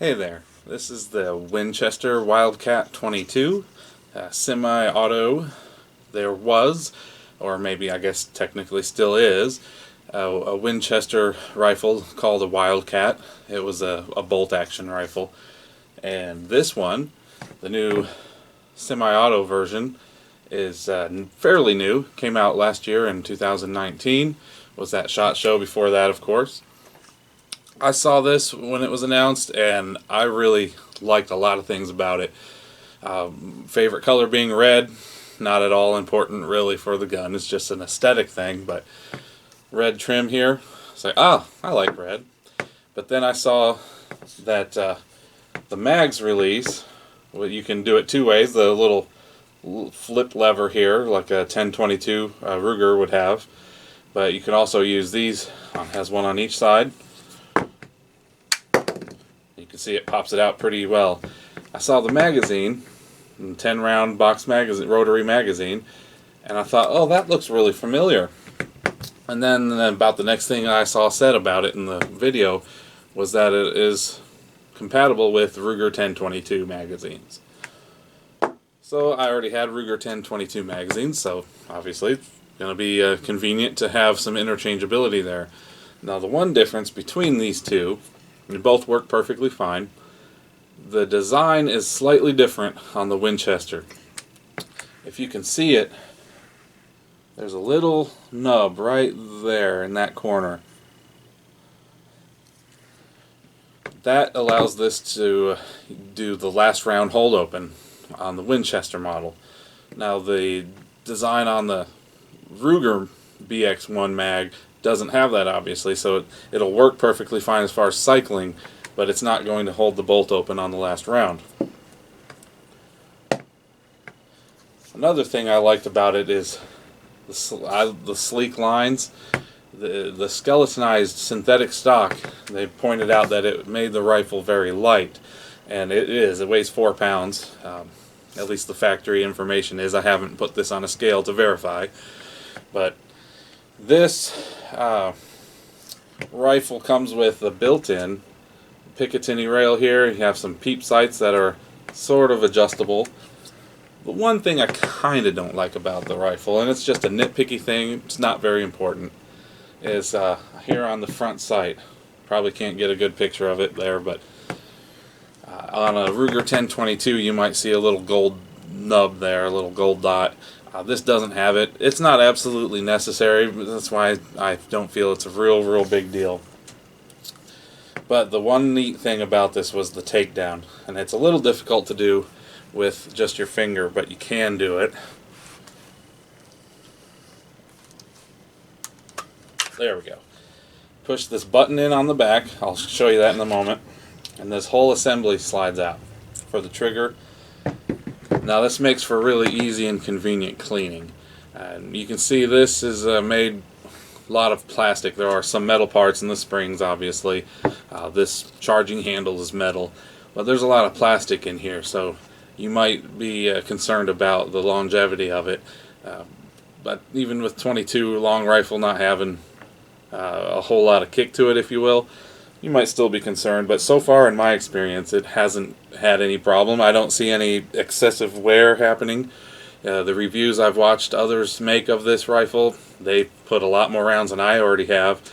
Hey there, this is the Winchester Wildcat 22, semi-auto. There was, or maybe I guess technically still is, a Winchester rifle called a Wildcat. It was a bolt-action rifle. And this one, the new semi-auto version, is fairly new. Came out last year in 2019. Was that SHOT Show before that, of course. I saw this when it was announced, and I really liked a lot of things about it. Favorite color being red, not at all important really for the gun. It's just an aesthetic thing, but red trim here. It's like, I like red. But then I saw that the mags release, well, you can do it two ways. The little flip lever here, like a 1022 Ruger would have. But you can also use these. It has one on each side. You can see it pops it out pretty well. I saw the magazine, 10 round box magazine, rotary magazine, and I thought, oh, that looks really familiar. And then about the next thing I saw said about it in the video was that it is compatible with Ruger 1022 magazines. So I already had Ruger 1022 magazines, so obviously it's going to be convenient to have some interchangeability there. Now the one difference between these two, they both work perfectly fine. The design is slightly different on the Winchester. If you can see it, there's a little nub right there in that corner. That allows this to do the last round hold open on the Winchester model. Now the design on the Ruger BX1 mag doesn't have that, obviously, so it'll work perfectly fine as far as cycling, but it's not going to hold the bolt open on the last round. Another thing I liked about it is the sleek lines. The skeletonized synthetic stock, they pointed out that it made the rifle very light, and it is. It weighs 4 pounds. At least the factory information is. I haven't put this on a scale to verify, but this rifle comes with a built-in Picatinny rail here. You have some peep sights that are sort of adjustable. But one thing I kind of don't like about the rifle, and it's just a nitpicky thing, it's not very important, is here on the front sight. Probably can't get a good picture of it there, but on a Ruger 1022 you might see a little gold nub there, a little gold dot. This doesn't have it. It's not absolutely necessary, but that's why I don't feel it's a real big deal. But the one neat thing about this was the takedown, and it's a little difficult to do with just your finger, but you can do it. There we go. Push this button in on the back. I'll show you that in a moment. And this whole assembly slides out for the trigger. Now this makes for really easy and convenient cleaning. And you can see this is made a lot of plastic. There are some metal parts in the springs, obviously. This charging handle is metal. But there's a lot of plastic in here, so you might be concerned about the longevity of it. But even with 22 long rifle not having a whole lot of kick to it, if you will, you might still be concerned, but so far in my experience it hasn't had any problem. I don't see any excessive wear happening. The reviews I've watched others make of this rifle, they put a lot more rounds than I already have,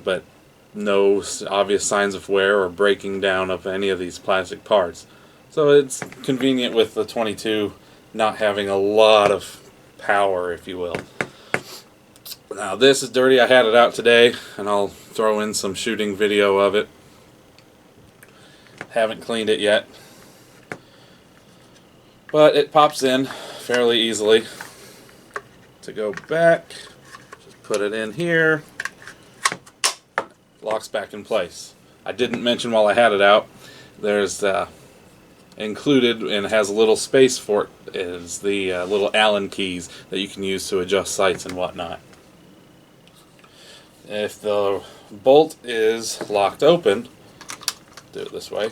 but no obvious signs of wear or breaking down of any of these plastic parts. So it's convenient with the 22 not having a lot of power, if you will. Now this is dirty. I had it out today, and I'll throw in some shooting video of it. Haven't cleaned it yet, but it pops in fairly easily. To go back, just put it in here, locks back in place. I didn't mention while I had it out, there's included, and has a little space for it, is the little Allen keys that you can use to adjust sights and whatnot. If the bolt is locked open, do it this way,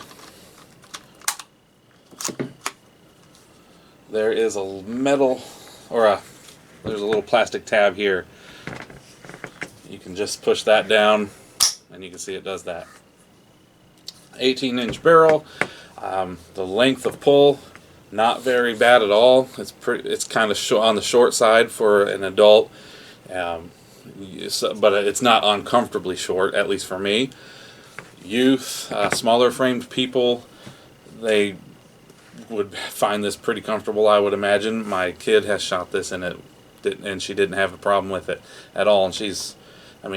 there is a metal, or there's a little plastic tab here. You can just push that down and you can see it does that. 18-inch barrel. The length of pull, not very bad at all. It's kind of on the short side for an adult, but it's not uncomfortably short, at least for me. Youth, smaller framed people, they would find this pretty comfortable, I would imagine. My kid has shot this and she didn't have a problem with it at all. And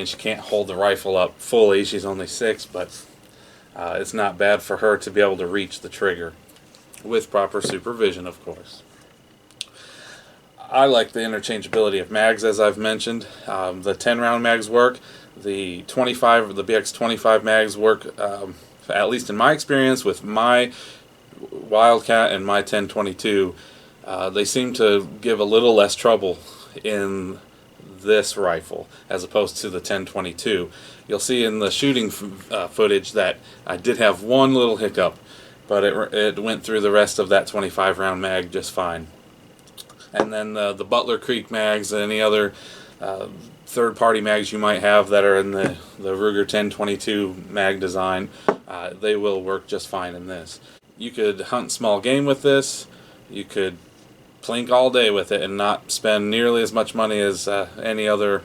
she can't hold the rifle up fully. She's only 6, but it's not bad for her to be able to reach the trigger with proper supervision, of course. I like the interchangeability of mags, as I've mentioned. The 10-round mags work. The BX25 mags work, at least in my experience with my Wildcat and my 1022. They seem to give a little less trouble in this rifle as opposed to the 1022. You'll see in the shooting footage that I did have one little hiccup, but it went through the rest of that 25-round mag just fine. And then the Butler Creek mags and any other third-party mags you might have that are in the Ruger 1022 mag design, they will work just fine in this. You could hunt small game with this. You could plink all day with it and not spend nearly as much money as any other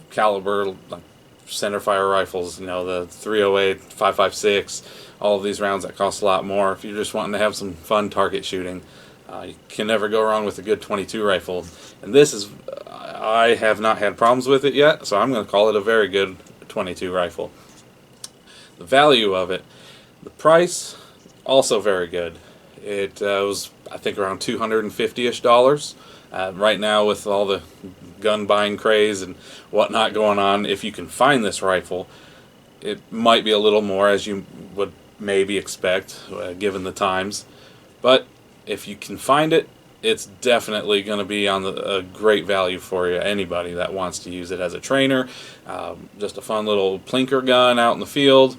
caliber, like centerfire rifles, the 308, 5.56, all of these rounds that cost a lot more. If you're just wanting to have some fun target shooting, you can never go wrong with a good 22 rifle. And I have not had problems with it yet, so I'm going to call it a very good 22 rifle. The value of it, the price, also very good. It was, I think, around $250-ish. Right now, with all the gun buying craze and whatnot going on, if you can find this rifle, it might be a little more, as you would maybe expect, given the times. But if you can find it, it's definitely going to be on a great value for you. Anybody that wants to use it as a trainer, just a fun little plinker gun out in the field.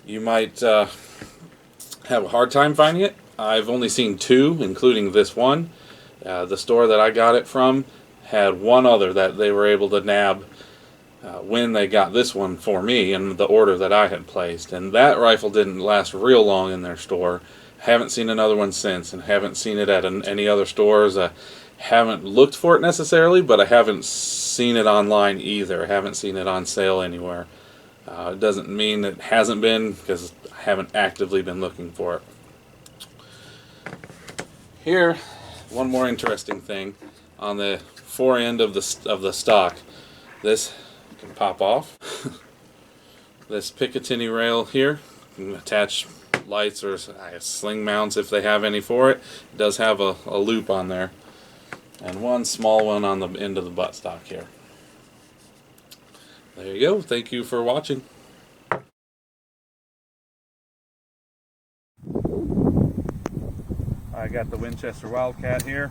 You might have a hard time finding it. I've only seen 2, including this one. The store that I got it from had one other that they were able to nab when they got this one for me in the order that I had placed. And that rifle didn't last real long in their store. Haven't seen another one since, and haven't seen it at any other stores. I haven't looked for it necessarily, but I haven't seen it online either. I haven't seen it on sale anywhere. It doesn't mean it hasn't been, because I haven't actively been looking for it. Here, one more interesting thing on the fore end of the stock. This can pop off. This Picatinny rail here, you can attach lights or sling mounts if they have any for it. It does have a loop on there, and one small one on the end of the buttstock here. There you go. Thank you for watching. I got the Winchester Wildcat here.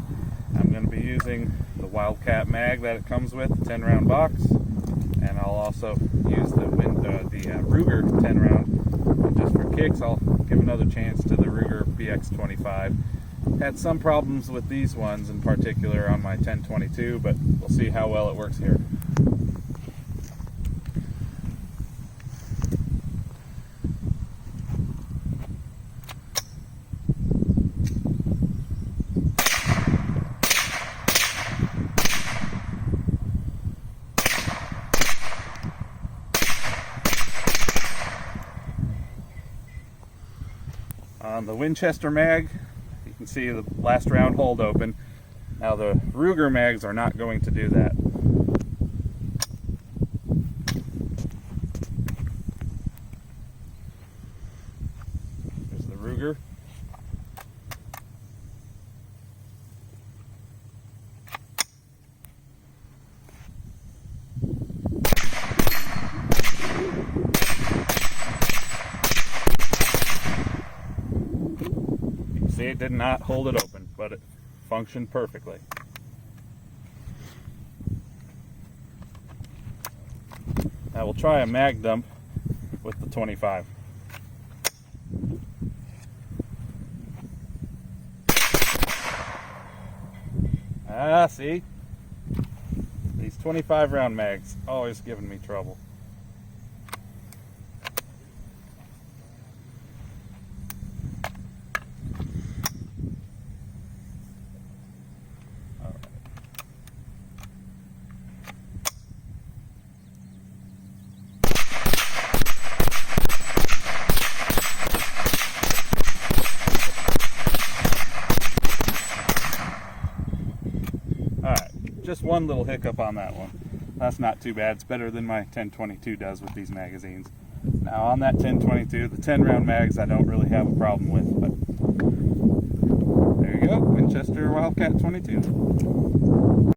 I'm going to be using the Wildcat mag that it comes with, the 10-round box, and I'll also use the Ruger 10-round. Just for kicks, I'll give another chance to the Ruger BX25. Had some problems with these ones in particular on my 1022, but we'll see how well it works here. On the Winchester mag, you can see the last round hold open. Now the Ruger mags are not going to do that. There's the Ruger. See, it did not hold it open, but it functioned perfectly. Now we'll try a mag dump with the 25. See? These 25 round mags always giving me trouble. just one little hiccup on that one. That's not too bad. It's better than my 10-22 does with these magazines. Now on that 10-22, the 10 round mags I don't really have a problem with, but there you go, Winchester Wildcat 22.